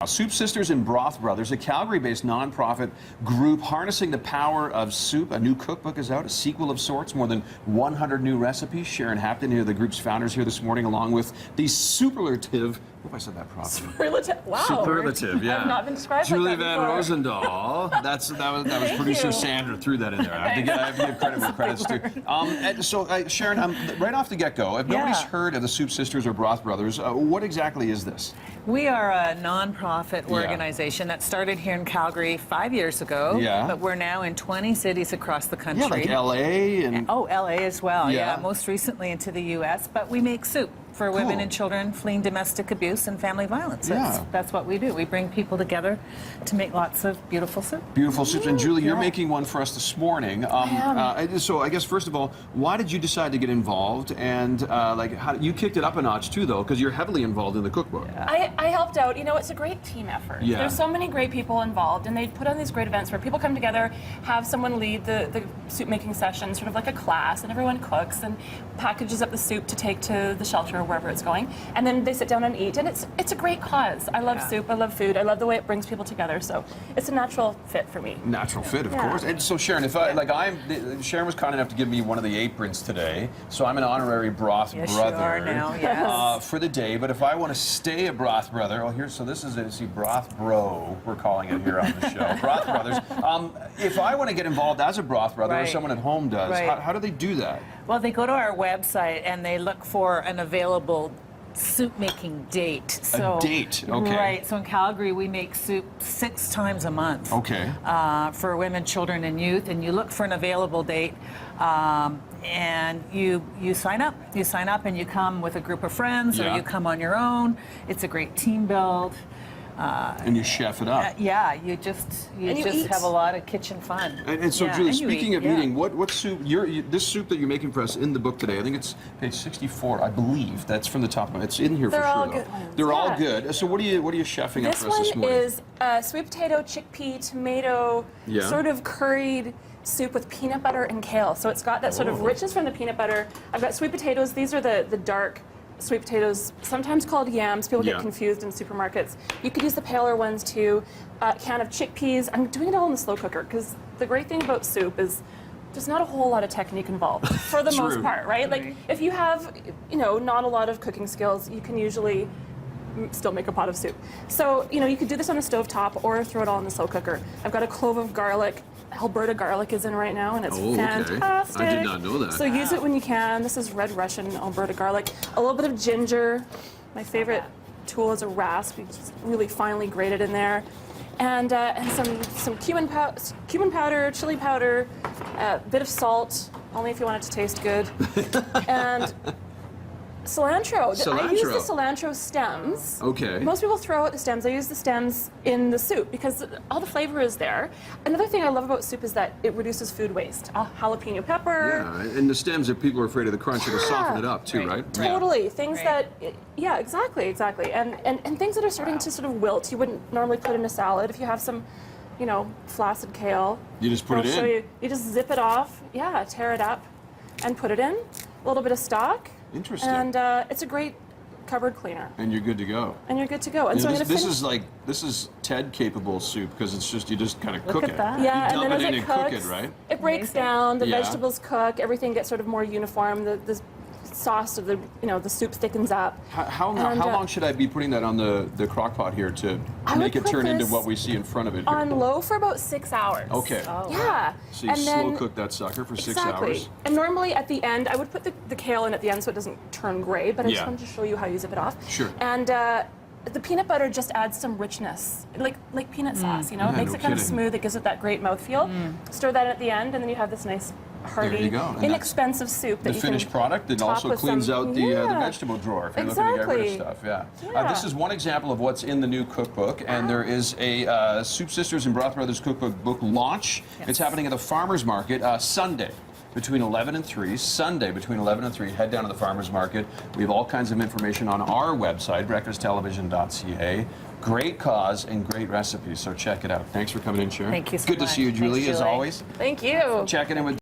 Soup Sisters and Broth Brothers, a Calgary-based nonprofit group harnessing the power of soup. A new cookbook is out, a sequel of sorts, more than 100 new recipes. Sharon Hapton, here, the group's founders, here this morning, along with the superlative. I hope I said that properly. Superlative. Wow. Superlative, yeah. I've not been described Julie like that Van Rosendaal. That was producer Sandra threw that in there. I have to give credit where credit's due. So, Sharon, right off the get-go, if nobody's heard of the Soup Sisters or Broth Brothers, what exactly is this? We are a nonprofit organization that started here in Calgary 5 years ago. Yeah. But we're now in 20 cities across the country. Yeah, like LA and... Oh, LA as well. Yeah. Most recently into the US. But we make soup for women and children fleeing domestic abuse and family violence. That's what we do. We bring people together to make lots of beautiful soup. Beautiful soups. And Julie, you're making one for us this morning. So I guess, first of all, why did you decide to get involved? And how you kicked it up a notch too, though, because you're heavily involved in the cookbook. I helped out. You know, it's a great team effort. Yeah. There's so many great people involved, and they put on these great events where people come together, have someone lead the soup making session, sort of like a class, and everyone cooks and packages up the soup to take to the shelter or wherever it's going, and then they sit down and eat, and it's a great cause. I love soup, I love food, I love the way it brings people together, so it's a natural fit for me. Natural fit, of course. And so Sharon, if Sharon was kind enough to give me one of the aprons today, so I'm an honorary Broth Brother. You are now, yes. For the day, but if I want to stay a Broth Brother, so this is it, see, Broth Bro, we're calling it here on the show, Broth Brothers. If I want to get involved as a Broth Brother, or someone at home does, how do they do that? Well, they go to our website and they look for an available soup making date. So, a date, okay. Right, so in Calgary we make soup 6 times a month. Okay. For women, children, and youth, and you look for an available date, and you sign up. You sign up and you come with a group of friends, or you come on your own. It's a great team build. And you chef it up. You just have a lot of kitchen fun. And so, Julie, speaking of eating, what soup? This soup that you're making for us in the book today, I think it's page 64, I believe. That's from the top of it. It's in here for sure. All good. They're all good. So, what are you chefing up for us this morning? This one is sweet potato, chickpea, tomato, sort of curried soup with peanut butter and kale. So it's got that sort of richness from the peanut butter. I've got sweet potatoes. These are the dark sweet potatoes, sometimes called yams. People get confused in supermarkets. You could use the paler ones too. A can of chickpeas. I'm doing it all in the slow cooker because the great thing about soup is there's not a whole lot of technique involved for the most part, right? Like if you have, not a lot of cooking skills, you can usually still make a pot of soup. So, you could do this on the stovetop or throw it all in the slow cooker. I've got a clove of garlic. Alberta garlic is in right now, and it's fantastic. I did not know that. So use it when you can. This is red Russian Alberta garlic. A little bit of ginger. My favorite tool is a rasp. You just really finely grate it in there. And some cumin powder, chili powder, a bit of salt, only if you want it to taste good. And cilantro. I use the cilantro stems. Okay. Most people throw out the stems. I use the stems in the soup because all the flavor is there. Another thing I love about soup is that it reduces food waste. Jalapeno pepper. Yeah, and the stems, if people are afraid of the crunch, it'll soften it up too, right? Totally. Things that, exactly. And things that are starting to sort of wilt, you wouldn't normally put in a salad. If you have some, flaccid kale. You just put it in? You just zip it off, tear it up, and put it in. A little bit of stock. Interesting. And it's a great cupboard cleaner. And you're good to go. And you're good to go. And so this is TED capable soup because you just kind of cook it. That. Yeah, you dump and then it in as and cooks, cook it, right? It breaks down. The vegetables cook. Everything gets sort of more uniform. The sauce of the soup thickens up. How long should I be putting that on the crock pot here to make it turn into what we see in front of it here? On low for about 6 hours. Okay. Oh, yeah. So you slow cook that sucker for 6 hours. And normally at the end, I would put the kale in at the end so it doesn't turn gray, but I just wanted to show you how you zip it off. Sure. And the peanut butter just adds some richness, like peanut sauce, it makes it kind of smooth. It gives it that great mouthfeel. Stir that at the end, and then you have this nice, hearty, inexpensive soup that the finished product. It also cleans out the vegetable drawer if you're looking to get rid of stuff. This is one example of what's in the new cookbook, and there is a Soup Sisters and Broth Brothers cookbook book launch. It's happening at the Farmers Market Sunday between 11 and 3. Sunday between 11 and 3. Head down to the Farmers Market. We have all kinds of information on our website, breakfasttelevision.ca. Great cause and great recipes, so check it out. Thanks for coming in, Sharon. Thank you so much. Good to see you, Julie, as always. Thank you. Checking in with